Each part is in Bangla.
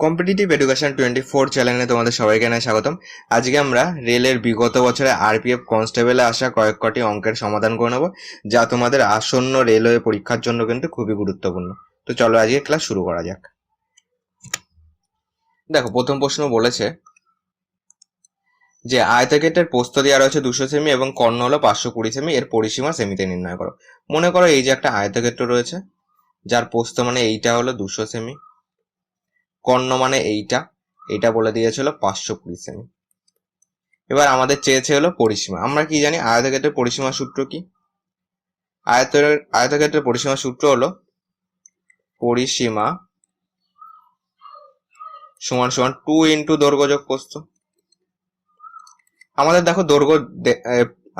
কম্পিটিটিভ এডুকেশন 24 চ্যানেলে তোমাদের সবাইকে জানাই স্বাগতম। আজকে আমরা রেলের বিগত বছরে আরপিএফ কনস্টেবলে আসা কয়েক কটি অঙ্কের সমাধান করে নেব, যা তোমাদের আসন্ন রেলওয়ে পরীক্ষার জন্য কিন্তু খুবই গুরুত্বপূর্ণ। তো চলো আজকে ক্লাস শুরু করা যাক। দেখো, প্রথম প্রশ্ন বলেছে যে আয়তক্ষেত্রের প্রস্থ দেওয়া রয়েছে 200 সেমি এবং কর্ণ হলো 520 সেমি, এর পরিসীমা সেমিতে নির্ণয় করো। মনে করো এই যে একটা আয়তক্ষেত্র রয়েছে, যার প্রস্থ মানে এইটা হলো 200 সেমি, কর্ণ মানে এইটা বলে দিয়েছিল 520 সেমি। এবার আমাদের চেয়েছে হলো পরিসীমা। আমরা কি জানি আয়তক্ষেত্রের পরিসীমা সূত্র কি? আয়তক্ষেত্রের পরিসীমা সূত্র হলো পরিসীমা সমান সমান 2 ইন্টু দৈর্ঘ্য যোগ প্রস্থ। আমাদের দেখো দৈর্ঘ্য,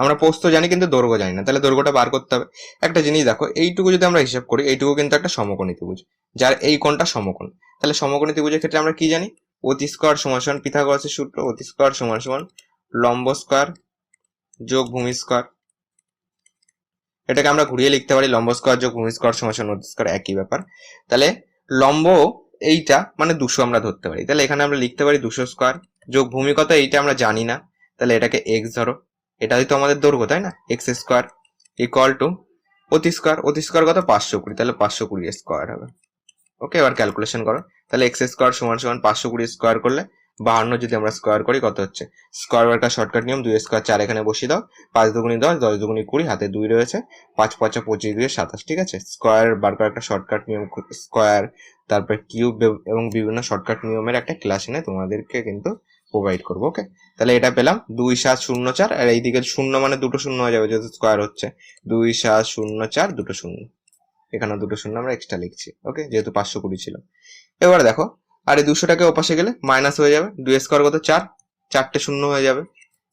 আমরা প্রস্থ জানি কিন্তু দৈর্ঘ্য জানি না, তাহলে দৈর্ঘ্যটা বার করতে হবে। একটা জিনিস দেখো, এইটুকু যদি আমরা হিসাব করি, এইটুকু কিন্তু একটা সমকোণী ত্রিভুজ, যার এই কোণটা সমকোণ। তাহলে সমকোণী ত্রিভুজের ক্ষেত্রে আমরা কি জানি? অতি স্কয়ার সমান সমান পিথাগোরাসের সূত্র, অতি স্কয়ার সমান সমান লম্ব স্কয়ার যোগ ভূমি স্কয়ার। এটাকে আমরা ঘুরিয়ে লিখতে পারি লম্ব স্কয়ার যোগ ভূমি স্কয়ার সমান সমান অতি স্কয়ার, একই ব্যাপার। তাহলে লম্ব এইটা মানে 200 আমরা ধরতে পারি, তাহলে এখানে আমরা লিখতে পারি 200 স্কয়ার যোগ ভূমি কত এইটা আমরা জানি না, তাহলে এটাকে x ধরো, এটাই তো আমাদের দৈর্ঘ্য তাই না, x স্কয়ার ইকুয়াল টু অতি স্কয়ার, অতি স্কয়ার কত 520, তাহলে 520 স্কয়ার হবে। ওকে, এবার ক্যালকুলেশন করো। তাহলে x স্কয়ার সমান সমান 520 স্কয়ার করলে 52 যদি আমরা স্কয়ার করি কত হচ্ছে? স্কয়ার বারকার শর্টকাট নিয়ম 2 স্কয়ার 4 এখানে বসিয়ে দাও, 5 দুগুণী 10, 10 দুগুণী 20, হাতে 2 রয়েছে, 5 5 25 2 27, ঠিক আছে। স্কয়ার বারকার একটা শর্টকাট নিয়ম, স্কয়ার তারপর কিউব এবং বিভিন্ন শর্টকাট নিয়মের একটা ক্লাস এনে তোমাদেরকে কিন্তু প্রোভাইড করবো। ওকে, তাহলে এটা পেলাম 2 7 0 4, আর এইদিকে শূন্য মানে দুটো শূন্য হয়ে যাবে যেহেতু স্কয়ার হচ্ছে, 2 7 0 4 দুটো শূন্য, এখানে দুটো শূন্য আমরা এক্সট্রা লিখছি। ওকে, যেহেতু 520 ছিল। এবার দেখো, আর এই 200টাকে ওপাশে গেলে মাইনাস হয়ে যাবে, 2 স্কয়ার কত 4, 4টে শূন্য হয়ে যাবে,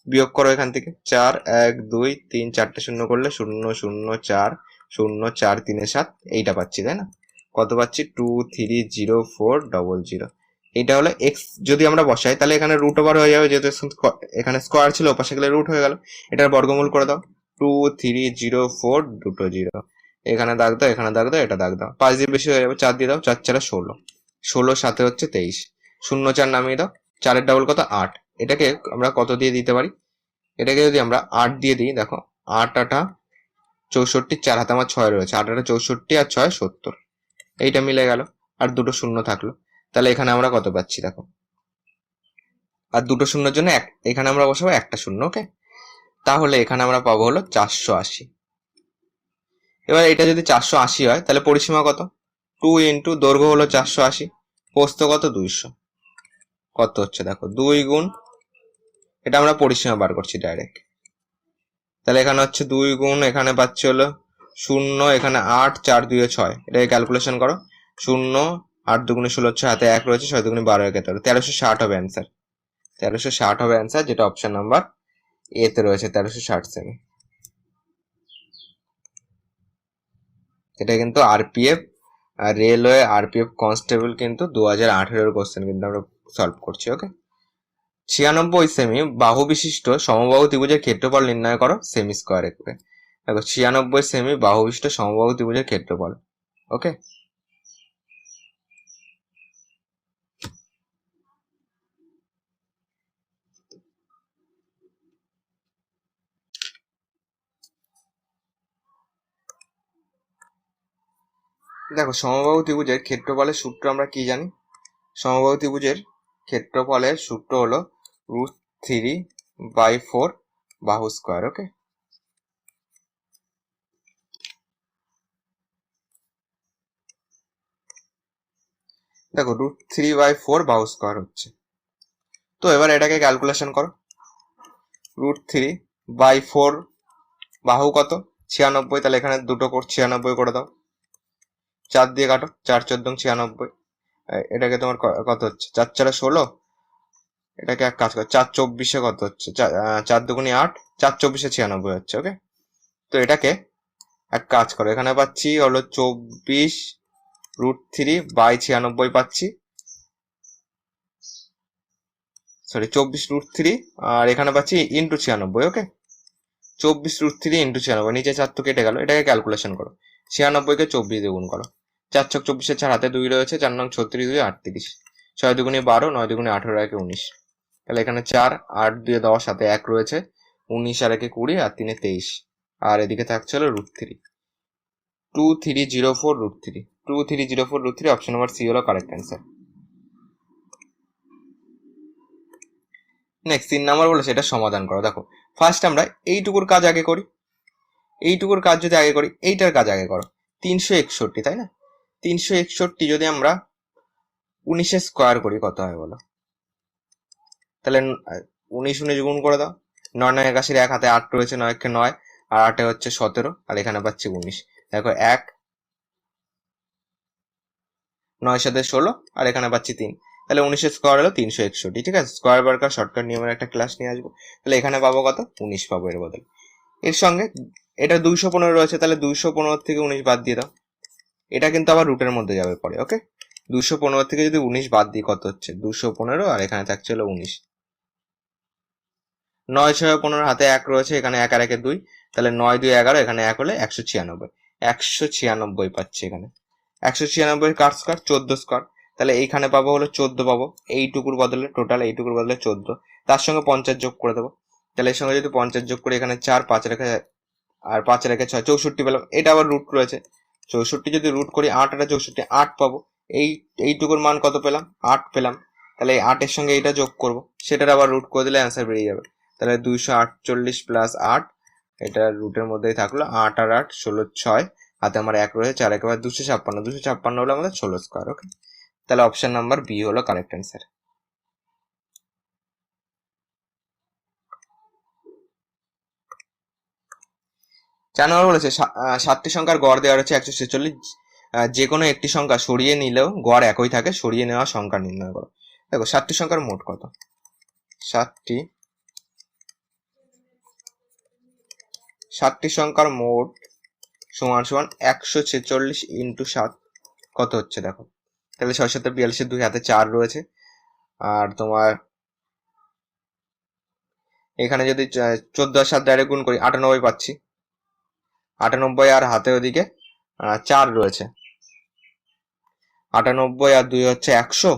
বিয়োগ করো এখান থেকে 4 1 2 3, 4টে শূন্য করলে 0 0 4 0 4 3 7, এইটা পাচ্ছি তাই না? কত পাচ্ছি? 2 3 0 4 0 0। এইটা হলো x। যদি আমরা বসাই তাহলে এখানে রুট ওভার হয়ে যাবে, যেহেতু এখানে স্কয়ার ছিল, ওপাশে গেলে রুট হয়ে গেল। এটার বর্গমূল করে দাও, 2 3 0 4 2 0, এখানে দাগ দাও, এখানে দাগ দাও, এটা দাগ দাও, 5 দিয়ে বেশি হয়ে যাবে, 4 দিয়ে দাও, 4 4 16, 16 7 হচ্ছে 23, 0 4 নামিয়ে দাও, 4 এর ডাবল কত 8। এটাকে আমরা কত দিয়ে দিতে পারি? এটাকে যদি আমরা 8 দিয়ে দিই, দেখো 8 8 64, 4 হাতে আমার 6 রয়েছে, 8 8 64 আর 6 70, এইটা মিলে গেল, আর দুটো শূন্য থাকলো। তাহলে এখানে আমরা কত পাচ্ছি দেখো, আর দুটো শূন্যর জন্য এখানে আমরা বসাবো একটা শূন্য। ওকে, তাহলে এখানে আমরা পাবো হলো 480। এবার এটা যদি 480 হয় তাহলে পরিসীমা কত? 2 ইন্টু দৈর্ঘ্য হলো 480, প্রস্থ কত 200, কত হচ্ছে দেখো 2 গুণ, এটা আমরা পরিসীমা বার করছি ডাইরেক্ট। তাহলে এখানে হচ্ছে 2 গুণ, এখানে পাচ্ছি হলো 0, এখানে 8 4 2 6, এটাকে ক্যালকুলেশন করো, 0 8 দুগুণে 16 হচ্ছে, হাতে 1 রয়েছে, 6 দুগুণে 12 একে 1360 হবে অ্যান্সার, 1360 হবে অ্যান্সার, যেটা অপশন নাম্বার এ তে রয়েছে 1360 সেমি। এটা কিন্তু আরপিএফ রেলওয়ে আরপিএফ কনস্টেবল কিন্তু 2018 কোশ্চেন কিন্তু আমরা সলভ করছি। ওকে, 96 সেমি বাহু বিশিষ্ট সমবাহু ত্রিভুজের ক্ষেত্রফল নির্ণয় করো সেমি স্কয়ারে করে। দেখো 96 সেমি বাহু বিশিষ্ট সমবাহু ত্রিভুজের ক্ষেত্রফল। ওকে, দেখো সমবাহু ত্রিভুজের ক্ষেত্রফলের সূত্র আমরা কি জানি? সমবাহু ত্রিভুজের ক্ষেত্রফলের সূত্র হলো √3/4 বাহু স্কয়ার। ওকে, দেখো √3/4 বাহু স্কয়ার হচ্ছে। তো এবার এটাকে ক্যালকুলেশন করো, √3/4 বাহু কত 96, তাহলে এখানে দুটো 96 করে দাও, 4 দিয়ে কাটো, 4 14 96, এটাকে তোমার কত হচ্ছে 4 4 16, এটাকে এক কাজ করো 4 24 কত হচ্ছে 4 দুগুণী 8, 4 24 96 হচ্ছে। ওকে, তো এটাকে এক কাজ করো, এখানে পাচ্ছি হলো 24 √3/96 পাচ্ছি, সরি 24 √3, আর এখানে পাচ্ছি ইন্টু 96। ওকে, 24 √3 ইন্টু 96, নিচে 4 তো কেটে গেল, এটাকে ক্যালকুলেশন করো, 96 কে 24 দিয়ে গুণ করো, 4 ছক 24, 4 হাতে 2 রয়েছে, 4 নং 36 2 38, 6 দুগুণে 12, 9 দুগুণে 18, একে 19। তাহলে এখানে 4, 8 2 10, সাথে 1 রয়েছে, 19 আর একে 20, আর 3 23, আর এদিকে থাকছে হলো √3, 2304 √3, 2304 √3, অপশন নাম্বার সি হলো কারেক্ট অ্যান্সার। নেক্সট 3 নাম্বার বলেছে এটা সমাধান করো। দেখো ফার্স্ট আমরা এইটুকুর কাজ আগে করি, এইটুকুর কাজ যদি আগে করি, এইটার কাজ আগে করো। 361, তাই না? 361 যদি আমরা 19 স্কোয়ার করি কত হয় বলো? তাহলে 19 19 গুণ করে দাও। 9 9 81, 1 হাতে 8 রয়েছে, 9 কে 9, আর 8 হচ্ছে 17, আর এখানে পাচ্ছি 19। দেখো 1 9 সাথে 16, আর এখানে পাচ্ছি 3, তাহলে 19 স্কোয়ার হলো 361। ঠিক আছে, স্কোয়ার বারকার শর্টকাট নিয়মের একটা ক্লাস নিয়ে আসবো। তাহলে এখানে পাবো কত? 19 পাবো এর বদলে। এর সঙ্গে এটা 215 রয়েছে, তাহলে 215 থেকে 19 বাদ দিয়ে দাও। এটা কিন্তু আবার রুটের মধ্যে যাবে পরে। ওকে, 215 থেকে যদি 19 বাদ দিই কত হচ্ছে? 215, আর এখানে থাকছে হলো 19। 9 6 15, হাতে 1 রয়েছে, এখানে 1 আর 1 2, তাহলে 9 2 11, এখানে 1 হলে 196, 196 পাচ্ছি এখানে। 196 কার স্কোয়ার? 14 স্কোয়ার, তাহলে এইখানে পাবো হলো 14 পাবো, এইটুকুর বদলে টোটাল এইটুকুর বদলে 14, তার সঙ্গে 50 যোগ করে দেবো। তাহলে এর সঙ্গে যদি 50 যোগ করি, এখানে 4 5 রেখে, আর 5 রেখে 6, 64 পেলাম। এটা আবার রুট রয়েছে, 64 যদি রুট করি 8 আর 64, 8 পাবো। এইটুকুর মান কত পেলাম? 8 পেলাম। তাহলে এই 8 এর সঙ্গে এইটা যোগ করবো, সেটার আবার রুট করে দিলে অ্যান্সার বেরিয়ে যাবে। তাহলে 248 প্লাস 8, এটা রুটের মধ্যেই থাকলো, 8 আর 8 16, 6 হাতে আমার 1 রয়েছে, 4 একেবারে 256, 256 হলো আমাদের 16 স্কোয়ার। ওকে, তাহলে অপশন নাম্বার বি হলো কারেক্ট অ্যান্সার। চার নম্বর বলেছে 7টি সংখ্যার গড় দেওয়া রয়েছে 146, যে কোনো একটি সংখ্যা সরিয়ে নিলেও গড় একই থাকে, সরিয়ে নেওয়া সংখ্যা নির্ণয় করো। দেখো 7টি সংখ্যার মোট কত? 7টি সংখ্যার মোট সমান সমান 146 ইন্টু 7, কত হচ্ছে দেখো। তাহলে 6 7 42, 2 হাতে 4 রয়েছে, আর তোমার এখানে যদি 14 আর 7 ডাইরেক্ট গুণ করি 98 পাচ্ছি, 98, আর হাতে ওদিকে 4 রয়েছে, 98 আর 2 হচ্ছে 100,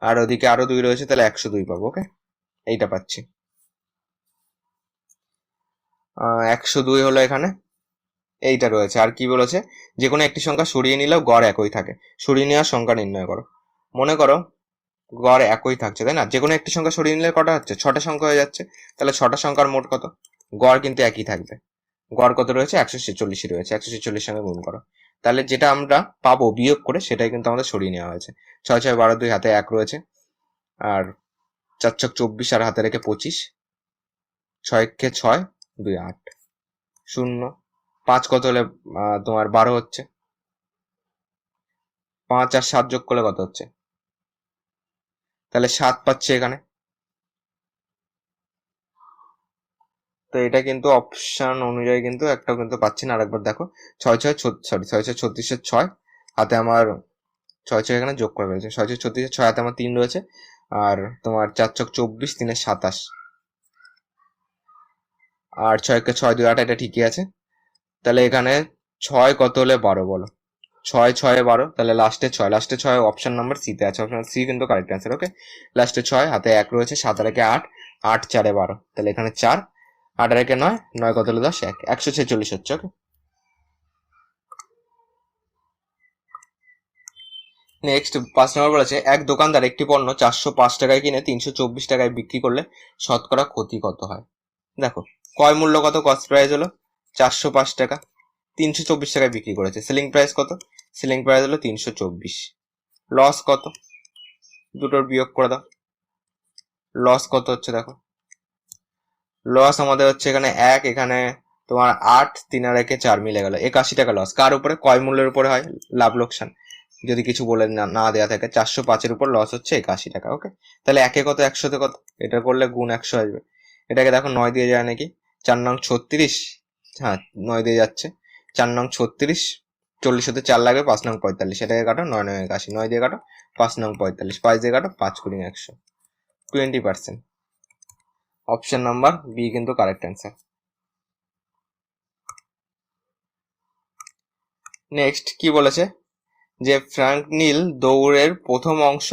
আর ওদিকে আরো 2 রয়েছে, তাহলে 102 পাবো। ওকে, এইটা পাচ্ছি। 102 হলো এখানে, এইটা রয়েছে। আর কি বলেছে? যে কোনো একটি সংখ্যা সরিয়ে নিলেও গড় একই থাকে, সরিয়ে নেওয়ার সংখ্যা নির্ণয় করো। মনে করো গড় একই থাকছে, তাই না? যে কোনো একটি সংখ্যা সরিয়ে নিলে কটা হচ্ছে? 6টা সংখ্যা হয়ে যাচ্ছে। তাহলে 6টা সংখ্যার মোট কত? গড় কিন্তু একই থাকবে। গড় কত রয়েছে? 146 রয়েছে, 146 সঙ্গে গুণ করো। তাহলে যেটা আমরা পাবো বিয়োগ করে, সেটাই কিন্তু আমাদের সরিয়ে নেওয়া হয়েছে। 6 6 12, 2 হাতে 1 রয়েছে, আর 4 6 24, আর হাতে রেখে 25, 6 কে 6 2 8 0, 5 কত হলে তোমার 12 হচ্ছে, 5 আর 7 যোগ করলে কত হচ্ছে? তাহলে 7 পাচ্ছে এখানে। তো এটা কিন্তু অপশন অনুযায়ী কিন্তু একটাও কিন্তু পাচ্ছি না। আরেকবার দেখো, 6 6 সরি 6 6 36, 6 হাতে আমার 6 6 এখানে যোগ করে ফেলেছে, 6 6 36, 6 হাতে আমার 3 রয়েছে, আর তোমার 4 6 24, 3 27, আর 6 কে 6 2 8, এটা ঠিকই আছে। তাহলে এখানে 6 কত হলে 12 বলো? 6 6 12, তাহলে লাস্টে 6, লাস্টে 6 অপশন নাম্বার সি তে আছে, অপশন সি কিন্তু কারেক্ট অ্যান্সার। ওকে, লাস্টে 6 হাতে 1 রয়েছে, 7 আর 8 8 4 12, তাহলে এখানে 4, 8 আর 9 9 কত হলো 10 1, 146 হচ্ছে। ওকে, নেক্সট 5 নম্বর বলেছে এক দোকানদার একটি পণ্য 405 টাকায় কিনে 324 টাকায় বিক্রি করলে শতকরা ক্ষতি কত হয়? দেখো ক্রয় মূল্য কত? কস্ট প্রাইস হলো 405 টাকা, 324 টাকায় বিক্রি করেছে। সেলিং প্রাইস কত? সেলিং প্রাইস হলো 324। লস কত? দুটোর বিয়োগ করে দাও। লস কত হচ্ছে দেখো, লস আমাদের হচ্ছে এখানে 1, এখানে তোমার 8, 3 আর 1 4 মিলে গেল 81 টাকা লস। কার উপরে? ক্রয় মূল্যের উপরে হয় লাভ লোকসান, যদি কিছু বলে না দেওয়া থাকে। 405-এর উপর লস হচ্ছে 81 টাকা। ওকে, তাহলে 1 কত, 100-তে কত? এটা করলে গুণ 100 আসবে। এটাকে দেখো 9 দিয়ে যায় নাকি? 4 নং 36, হ্যাঁ 9 দিয়ে যাচ্ছে। 4 নং 36, 40 হতে 4 লাগবে, 5 নং 45, এটাকে কাটো, 9 9 81, 9 দিয়ে কাটো, 5 নং 45, 5 দিয়ে কাটো, 5 কুড়ি 100, 20%। অপশন নাম্বার বি কিন্তু কারেক্ট অ্যান্সার। নেক্সট কি বলেছে? যে ফ্র্যাঙ্ক নীল দৌড়ের প্রথম অংশ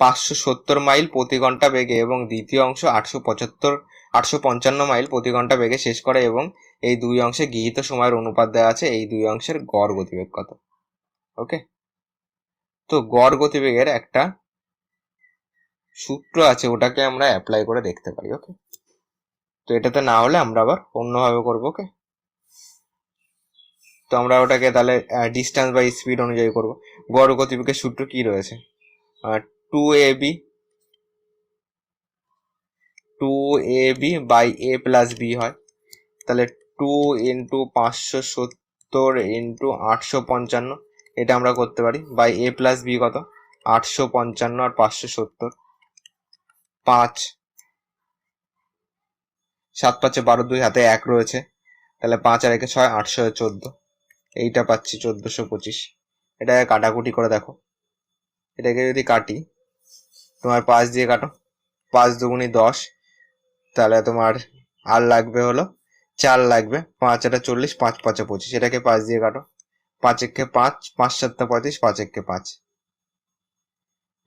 570 মাইল প্রতি ঘন্টা বেগে এবং দ্বিতীয় অংশ 855 মাইল প্রতি ঘন্টা বেগে শেষ করে এবং এই দুই অংশে গৃহীত সময়ের অনুপাত দেওয়া আছে, এই দুই অংশের গড় গতিবেগ কত? ওকে, তো গড় গতিবেগের একটা সূত্র আছে, ওটাকে আমরা অ্যাপ্লাই করে দেখতে পারি। ওকে, তো এটাতে না হলে আমরা আবার অন্যভাবে করবো। ওকে, তো আমরা ওটাকে তাহলে ডিস্টেন্স বাই স্পিড অনুযায়ী করব। গড় গতিবেগের সূত্র কি রয়েছে? 2ab by a plus b হয়। তাহলে 2 ইন্টু 570 ইন্টু 855, এটা আমরা করতে পারি, বাই a প্লাস b কত? 855 আর 570, 5 7 5 12, 2 হাতে 1 রয়েছে, তাহলে 5 আর 1 6, 814, এইটা পাচ্ছি 1425। এটাকে কাটাকুটি করে দেখো, এটাকে যদি কাটি, তোমার 5 দিয়ে কাটো, 5 দুগুণি 10, তাহলে তোমার আর লাগবে হলো 4 লাগবে, 5 এটা 40, 5 5 25, এটাকে 5 দিয়ে কাটো, 5 একে 5, 5 7 35, 5 একে 5,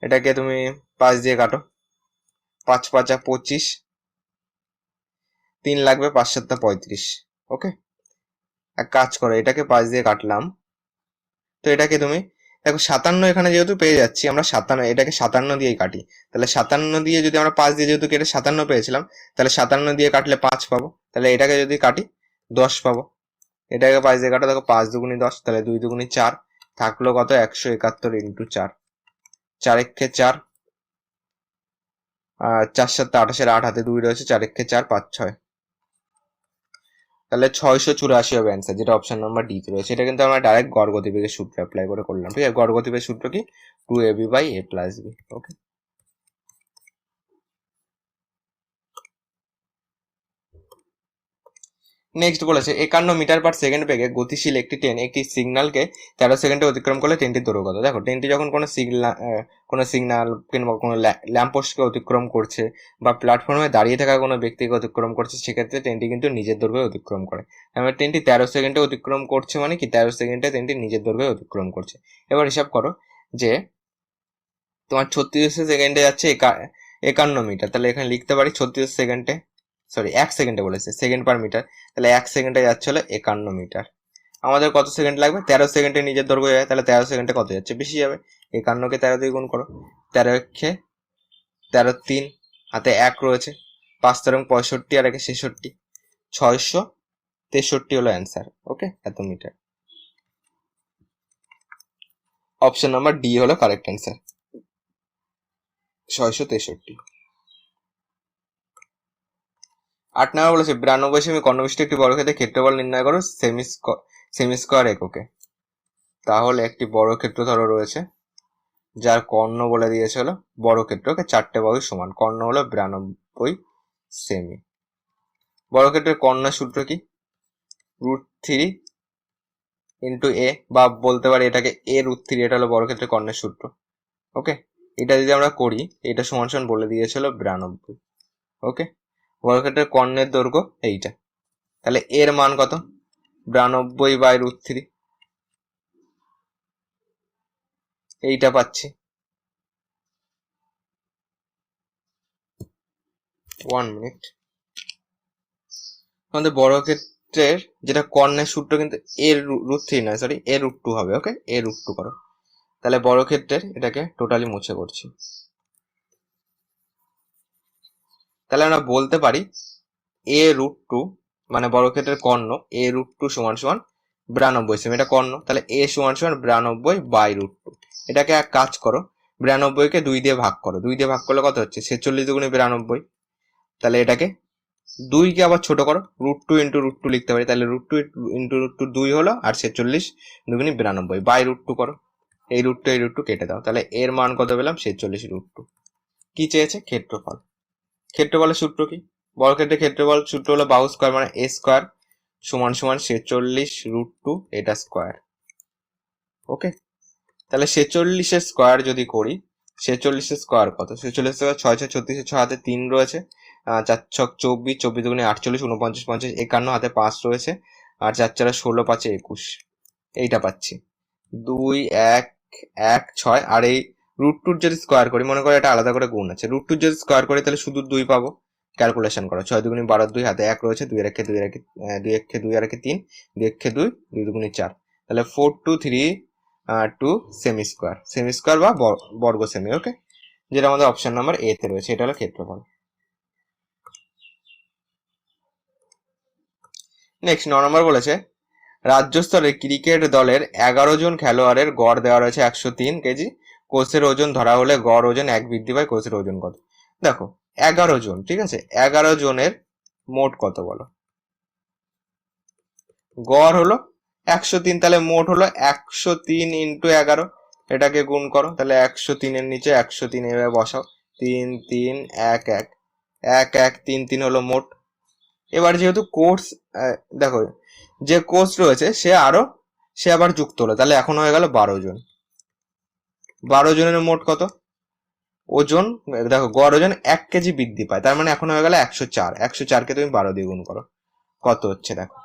এটাকে তুমি 5 দিয়ে কাটো, 5 5 25, 3 লাগবে, 5 7 35। ওকে, এক কাজ করো, এটাকে 5 দিয়ে কাটলাম, তো এটাকে তুমি দেখো 57 এখানে যেহেতু পেয়ে যাচ্ছি আমরা, 57, এটাকে 57 দিয়েই কাটি, তাহলে 57 দিয়ে যদি আমরা 5 দিয়ে যেহেতু কেটে 57 পেয়েছিলাম, তাহলে 57 দিয়ে কাটলে 5 পাবো, তাহলে এটাকে যদি কাটি 10 পাবো। এটাকে 5 দিয়ে কাটো, দেখো 5 দুগুণি 10, তাহলে 2 দুগুণি 4, থাকলো কত? 171 ইন্টু 4, 4 একে 4, 4 7 28, 8 হাতে 2 রয়েছে, 4 একে 4, 5 6, তাহলে 684 হবে অ্যান্সার, যেটা অপশন নাম্বার ডি রয়েছে। এটা কিন্তু আমরা ডাইরেক্ট গড় গতিবেগের সূত্র অ্যাপ্লাই করে করলাম। ঠিক আছে, গড় গতিবেগের সূত্র কি? 2ab by a plus b। Okay, next বলেছে 51 মিটার পার সেকেন্ড বেগে গতিশীল একটি ট্রেন একটি সিগন্যালকে 13 সেকেন্ডে অতিক্রম করলে ট্রেনটির দৈর্ঘ্য কত? দেখো, ট্রেনটি যখন কোনো সিগন্যাল কিংবা কোনো ল্যাম্পপোস্টকে অতিক্রম করছে বা প্ল্যাটফর্মে দাঁড়িয়ে থাকা কোনো ব্যক্তিকে অতিক্রম করছে, সেক্ষেত্রে ট্রেনটি কিন্তু নিজের দৈর্ঘ্যে অতিক্রম করে। এবার ট্রেনটি 13 সেকেন্ডে অতিক্রম করছে, মানে কি 13 সেকেন্ডে ট্রেনটি নিজের দৈর্ঘ্যে অতিক্রম করছে। এবার হিসাব করো যে তোমার 36 সেকেন্ডে যাচ্ছে 51 মিটার, তাহলে এখানে লিখতে পারি 36 সেকেন্ডে, সরি 1 সেকেন্ডে বলেছে, সেকেন্ড পার মিটার, তাহলে 1 সেকেন্ডে যাচ্ছে হলো 51 মিটার। আমাদের কত সেকেন্ড লাগবে? 13 সেকেন্ডে নিজের দৈর্ঘ্য যায়, তাহলে 13 সেকেন্ডে কত যাচ্ছে? বেশি যাবে। 51কে 13 দিয়ে গুণ করো, 13 একে 13, 3 হাতে 1 রয়েছে, 5 13 65 আর 1 66, 663 হলো অ্যান্সার। ওকে, এত মিটার। অপশন নাম্বার ডি হলো কারেক্ট অ্যান্সার, 663। 8 নম্বর বলেছে 92 সেমি কর্ণবিশিষ্ট একটি বর্গক্ষেত্রের ক্ষেত্রফল নির্ণয় করো সেমি স্কোয়ার এককে। তাহলে একটি বর্গক্ষেত্র ধরো রয়েছে, যার কর্ণ বলে দিয়েছে হলো বর্গক্ষেত্র, ওকে, 4টে বাহুর সমান, কর্ণ হলো 92 সেমি। বর্গক্ষেত্রের কর্ণের সূত্র কি? √3 ইন্টু এ, বা বলতে পারি এটাকে a√3, এটা হলো বর্গক্ষেত্রের কর্ণের সূত্র। ওকে, এটা যদি আমরা করি, এটা সমান সমান বলে দিয়েছিল 92। ওকে, বর্গক্ষেত্রের কর্ণের দৈর্ঘ্য এইটা, তাহলে এর মান কত? 92 বাই √3, এইটা পাচ্ছি। 1 মিনিট, আমাদের বর্গক্ষেত্রের যেটা কর্ণের সূত্র কিন্তু এর √3 নয়, সরি a√2 হবে। ওকে, a√2 করো, তাহলে বর্গক্ষেত্রের এটাকে টোটালি মুছে করছি, তাহলে আমরা বলতে পারি a√2 মানে বর্গক্ষেত্রের কর্ণ a√2 সমান সমান 92 সেমি, এটা কর্ণ, তাহলে a সমান সমান 92 বাই √2। এটাকে এক কাজ করো, 92কে 2 দিয়ে ভাগ করো, 2 দিয়ে ভাগ করলে কত হচ্ছে? 46 দুগুণে 92, তাহলে এটাকে 2কে আবার ছোট করো, √2 ইন্টু √2 লিখতে পারি, তাহলে √2 ইন্টু √2 2 হলো, আর 46 দুগুণে 92 বাই √2 করো, এই √2 কেটে দাও, তাহলে এর মান কত পেলাম? 46√2। কি চেয়েছে? ক্ষেত্রফল। ক্ষেত্রফলের সূত্র কি? বর্গক্ষেত্রের ক্ষেত্রফল সূত্র হলো বাহু স্কয়ার মানে a স্কয়ার সমান সমান 46√2 এটা স্কয়ার। ওকে, তাহলে 46 এর স্কয়ার যদি করি, 46 এর স্কয়ার কত? 46 স্কয়ার 6 6 36, 6 হাতে 3 রয়েছে, 4 6 24, 24 দুগুণে 48, 49 50 51 হাতে 5 রয়েছে, আর 4 4 16 5 21, এইটা পাচ্ছি 2 1 1 6, আর এই √2 যদি স্কোয়ার করি, মনে করো এটা আলাদা করে গুণ আছে, √2 যদি স্কোয়ার করি তাহলে শুধু 2 পাবো। ক্যালকুলেশন করো, 6 দুগুণি 12, 2 হাতে 1 রয়েছে, 2 রেখে 2 রেখে 2 একে 2 আর একে 3, 2 একে 2, 2 দুগুণি 4, তাহলে 4 2 3 2 সেমি স্কোয়ার বা বর্গ সেমি। ওকে, যেটা আমাদের অপশন নাম্বার এ তে রয়েছে, এটা হলো ক্ষেত্রফল। নেক্সট 9 নম্বর বলেছে রাজ্য স্তরে ক্রিকেট দলের 11 জন খেলোয়াড়ের গড় দেওয়া রয়েছে 103 কেজি, কোচের ওজন ধরা হলে গড় ওজন 1 বৃদ্ধি পায়, কোচের ওজন কত? দেখো 11 জন, ঠিক আছে, 11 জনের মোট কত বলো? গড় হলো 103, তাহলে মোট হলো 103 ইন্টু 11, এটাকে গুণ করো, তাহলে 103 এর নিচে 103 এভাবে বসাও, 3 3 1 1 1 1 3 3 হলো মোট। এবার যেহেতু কোর্স দেখো যে কোচ রয়েছে সে আবার যুক্ত হলো, তাহলে এখন হয়ে গেল 12 জন। 12 জনের মোট কত ওজন? দেখো গড় ওজন 1 কেজি বৃদ্ধি পায়, তার মানে এখন হয়ে গেল 104। 104কে তুমি 12 দিয়ে গুণ করো, কত হচ্ছে দেখো,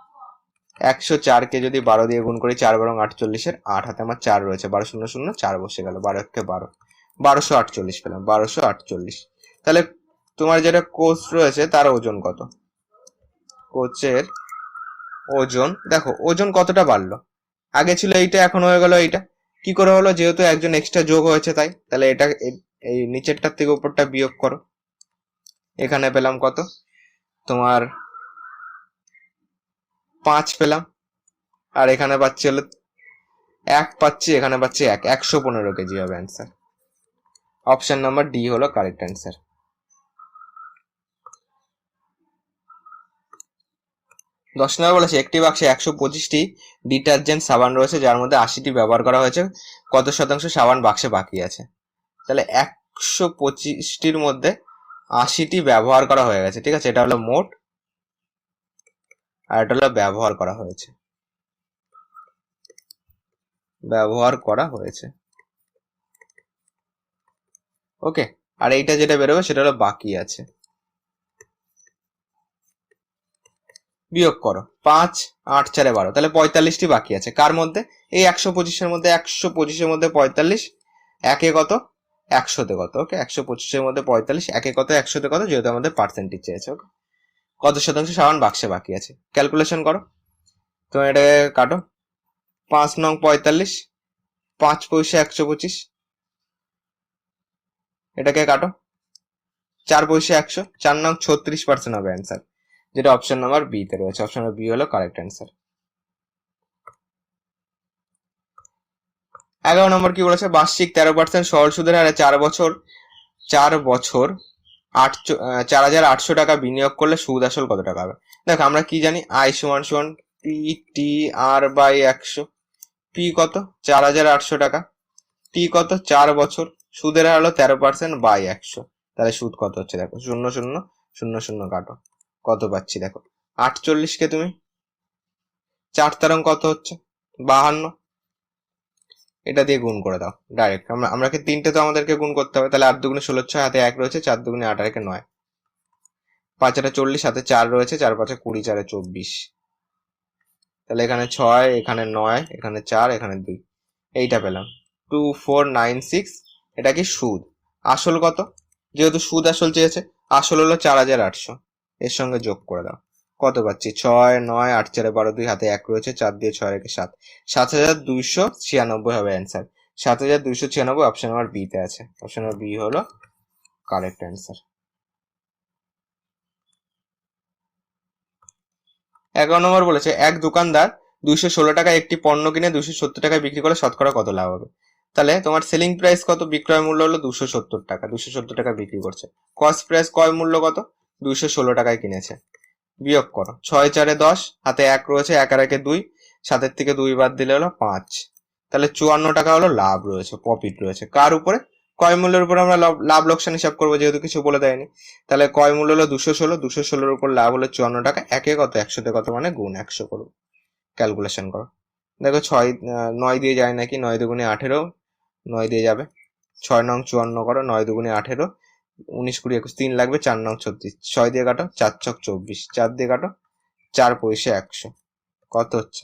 104কে যদি 12 দিয়ে গুণ করি, 4 বরং 48-এর 8 হাতে আমার 4 রয়েছে, 12 0 0 4 বসে গেল, 12 কে 12, 1248 পেলাম, 1248। তাহলে তোমার যেটা কোচ রয়েছে তার ওজন কত? কোচের ওজন, দেখো ওজন কতটা বাড়লো, আগে ছিল এইটা, এখন হয়ে গেল এইটা। কি করে হলো? যেহেতু একজন এক্সট্রা যোগ হয়েছে তাই। তাহলে এটা এই নিচেরটার থেকে উপরটা বিয়োগ করো, এখানে পেলাম কত তোমার 5 পেলাম, আর এখানে পাচ্ছি হলো 1 পাচ্ছি, এখানে পাচ্ছি 1, 115 কেজি হবে অ্যান্সার। অপশন নাম্বার ডি হলো কারেক্ট অ্যান্সার। 10 নম্বর বলেছে একটি বাক্সে 125টি ডিটারজেন্ট সাবান রয়েছে, যার মধ্যে 80টি ব্যবহার করা হয়েছে, কত শতাংশ সাবান বাক্সে বাকি আছে? তাহলে 125টির মধ্যে 80টি ব্যবহার করা হয়ে গেছে, ঠিক আছে, এটা হলো মোট, আর এটা হলো ব্যবহার করা হয়েছে, ওকে। আর এইটা যেটা বেরোবে সেটা হলো বাকি আছে। বিয়োগ করো, 5 8 4 12, তাহলে 45টি বাকি আছে, কার মধ্যে? এই 125-এর মধ্যে। 125-এর মধ্যে 45, একে কত? 100-তে কত? ওকে, 125-এর মধ্যে 45, একে কত? 100-তে কত? যেহেতু আমাদের পার্সেন্টেজ চেয়েছে। ওকে, কত শতাংশ সাবান বাক্সে বাকি আছে, ক্যালকুলেশন করো। তো এটাকে কাটো, 5 নং 45, 5 পয়সা 125, এটাকে কাটো, 4 পয়সা 100, 4 নং 36% হবে অ্যান্সার, যেটা অপশন নাম্বার বি তে রয়েছে। অপশন নাম্বার বি হলো কারেক্ট অ্যান্সার। 11 নম্বর কি বলেছে? বার্ষিক 13% সরল সুদের হারে 4 বছর 4,800 টাকা বিনিয়োগ করলে সুদ আসল কত টাকা হবে? দেখো আমরা কি জানি, আই সমান সমান P T R by 100। P কত? 4,800 টাকা, টি কত? 4 বছর, সুদের হার হলো 13% বাই 100, তাহলে সুদ কত হচ্ছে দেখো, 0 0 0 0 কাটো, কত পাচ্ছি দেখো, 48কে তুমি 4 তারং কত হচ্ছে? 52, এটা দিয়ে গুণ করে দাও ডাইরেক্ট। আমরাকে 3টে তো আমাদেরকে গুণ করতে হবে, তাহলে 8 দুগুণে 16, 6 হাতে 1 রয়েছে, 4 দুগুণে 8 আর 1 9, 5 8 40, হাতে 4 রয়েছে, 4 5 20, 4 24, তাহলে এখানে 6, এখানে 9, এখানে 4, এখানে 2, এইটা পেলাম 2496। এটা কি সুদ? আসল কত? যেহেতু সুদ আসল চেয়েছে, আসল হলো 4,800, এর সঙ্গে যোগ করে দাও, কত পাচ্ছি? 6 9 8 4 12, 2 হাতে 1 রয়েছে, 4 দিয়ে 6 রেখে 7, 7,296 হবে অ্যান্সার। 7,296 অপশন নাম্বার বি তে আছে। অপশন নাম্বার বি হলো কারেক্ট অ্যান্সার। 11 নম্বর বলেছে এক দোকানদার 216 টাকায় একটি পণ্য কিনে 270 টাকায় বিক্রি করে শতকরা কত লাভ হবে? তাহলে তোমার সেলিং প্রাইস কত? বিক্রয় মূল্য হলো 270 টাকা, 270 টাকা বিক্রি করছে। কস্ট প্রাইস ক্রয় মূল্য কত? 216 টাকায় কিনেছে। বিয়োগ করো, 6 4 10, হাতে 1 রয়েছে, 1 আর 1 2, 7 থেকে 2 বাদ দিলে হলো 5, তাহলে 54 টাকা হলো লাভ রয়েছে, প্রফিট রয়েছে। কার উপরে? ক্রয় মূল্যের উপরে আমরা লাভ লোকসান হিসাব করবো, যেহেতু কিছু বলে দেয়নি। তাহলে ক্রয় মূল্য হলো 216, 216-এর উপর লাভ হলো 54 টাকা, একে কত? 100-তে কত মানে গুণ 100 করবো, ক্যালকুলেশন করো। দেখো 9 দিয়ে যায় নাকি, 9 দুগুণে 18, 9 দিয়ে যাবে, 6 নং 54 করো, 9 দুগুণে 18, 19 20 21, 3 লাগবে, 4 নং 36, 6 দিয়ে কাটো, 4 ছক 24, 4 দিয়ে কাটো, 4 পয়সা 100, কত হচ্ছে?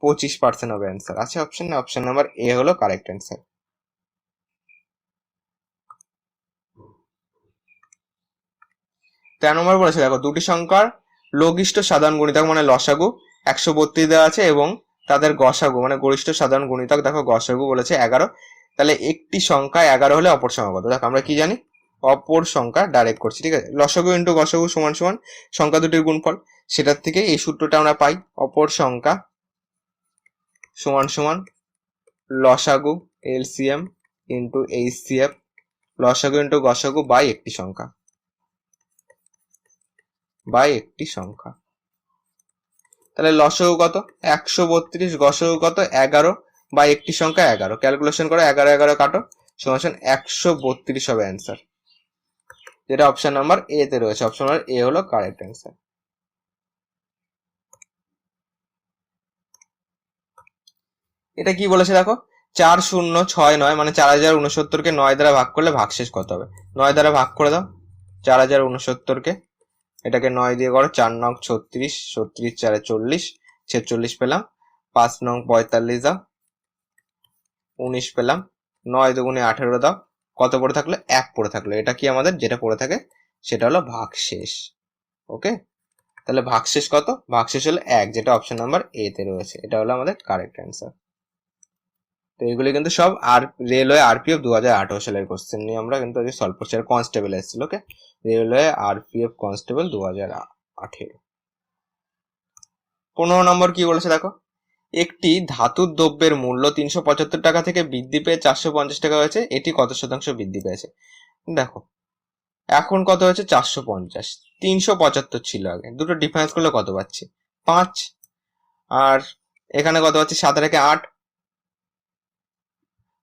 25% হবে অ্যান্সার। আছে অপশন না? অপশন নাম্বার এ হলো কারেক্ট অ্যান্সার। 13 নম্বর বলেছে দেখো দুটি সংখ্যার লঘিষ্ঠ সাধারণ গুণিতক মানে লসাগু 132 দেওয়া আছে এবং তাদের গসাগু মানে গরিষ্ঠ সাধারণ গুণিতক দেখো গসাগু বলেছে 11। তাহলে একটি সংখ্যা 11 হলে অপর সংখ্যা কত? দেখো আমরা কি জানি, অপর সংখ্যা ডাইরেক্ট করছি, ঠিক আছে। লসাগু ইন্টু গসাগু সমান সমান সংখ্যা দুটির গুণফল, সেটার থেকে এই সূত্রটা আমরা পাই, অপর সংখ্যা সমান সমান লসাগু এলসিএম ইন্টু এইচসিএফ, লসাগু ইন্টু গসাগু বাই একটি সংখ্যা তাহলে লসাগু কত 132, গসাগু কত 11 বাই একটি সংখ্যা 11, ক্যালকুলেশন করো 11 11 কাটো সমান 132 হবে অ্যান্সার, যেটা অপশন নাম্বার এ তে রয়েছে। অপশন নাম্বার এ হলো কারেক্ট অ্যান্সার। এটা কি বলেছে দেখো, 4069 মানে 4069 কে 9 দ্বারা ভাগ করলে ভাগশেষ কত হবে? 9 দ্বারা ভাগ করে দাও 4069 কে, এটাকে 9 দিয়ে করো, 4 নং 36, 36 4 40, 46 পেলাম, 5 নং 45 দাও, 19 পেলাম, 9 দুগুণে 18 দাও, কত পড়ে থাকলো? 1 পড়ে থাকলো। এটা কি আমাদের যেটা পড়ে থাকে সেটা হলো ভাগশেষ। ওকে, তাহলে ভাগশেষ কত? ভাগশেষ হলো 1, যেটা অপশন নাম্বার এ তে রয়েছে। এটা হলো আমাদের কারেক্ট অ্যান্সার। তো এগুলি কিন্তু সব রেলওয়ে আরপিএফ 2018 সালের কোশ্চেন নিয়ে আমরা কিন্তু সলভ করছি। আর কনস্টেবল এসেছিল, ওকে, রেলওয়ে আরপিএফ কনস্টেবল 2018। 15 নম্বর কি বলেছে দেখো, একটি ধাতুর দ্রব্যের মূল্য 375 টাকা থেকে বৃদ্ধি পেয়ে 450 টাকা হয়েছে, এটি কত শতাংশ বৃদ্ধি পেয়েছে? দেখো এখন কত হয়েছে 450, 375 ছিল আগে, দুটো ডিফারেন্স করলে কত পাচ্ছি? 5। আর এখানে কত পাচ্ছি? 7 রেখে 8,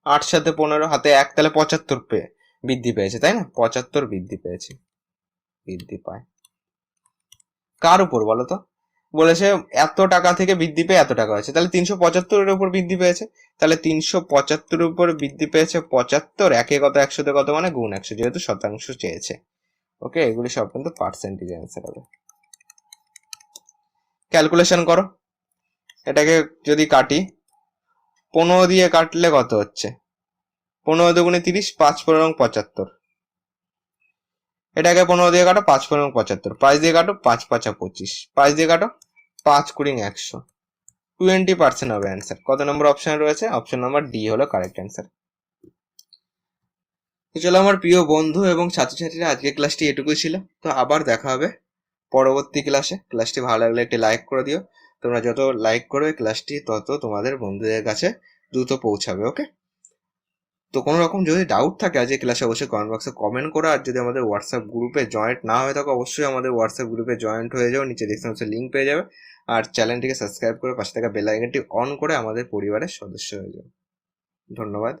8 সাথে 15 হাতে 1, তাহলে 75 বৃদ্ধি পেয়েছে, তাই না? 75 বৃদ্ধি পেয়েছে, বৃদ্ধি পায় কার উপর বলো তো? বলেছে এত টাকা থেকে বৃদ্ধি পেয়ে এত টাকা হয়েছে, তাহলে 375 উপর বৃদ্ধি পেয়েছে, তাহলে 375 উপর বৃদ্ধি পেয়েছে 75, একে কত 100 তে কত মানে গুণ 100, যেহেতু শতাংশ চেয়েছে। ওকে, এগুলি সব কিন্তু পার্সেন্টেজ অ্যান্সার হবে। ক্যালকুলেশন করো, এটাকে যদি কাটি 15 দিয়ে কাটলে কত হচ্ছে? 15 দুগুণে 30, 5 15 75, এটাকে 15 দিয়ে কাটো, 5 15 75, 5 দিয়ে কাটো, 5 5 25, 5 দিয়ে কাটো, 5 20 100, 20% হবে অ্যান্সার। কত নম্বর অপশন রয়েছে? অপশন নাম্বার ডি হলো কারেক্ট অ্যান্সার। তো চলো আমার প্রিয় বন্ধু এবং ছাত্রছাত্রীরা, আজকে ক্লাসটি এটুকুই ছিল। তো আবার দেখা হবে পরবর্তী ক্লাসে। ক্লাসটি ভালো লাগলে একটি লাইক করে দিও। তোমরা যত লাইক করবে ক্লাসটি তত তোমাদের বন্ধুদের কাছে দ্রুত পৌঁছাবে। ওকে, তো কোনো রকম যদি ডাউট থাকে আজকে ক্লাসে অবশ্যই কমেন্ট বক্সে কমেন্ট করো। আর যদি আমাদের হোয়াটসঅ্যাপ গ্রুপে জয়েন্ট না হয়ে থাকো অবশ্যই আমাদের হোয়াটসঅ্যাপ গ্রুপে জয়েন্ট হয়ে যাও, নিচে ডিসক্রিপশনে লিঙ্ক পেয়ে যাবে। আর চ্যানেলটিকে সাবস্ক্রাইব করে পাশে থাকা বেল আইকনটি অন করে আমাদের পরিবারের সদস্য হয়ে যাও। ধন্যবাদ।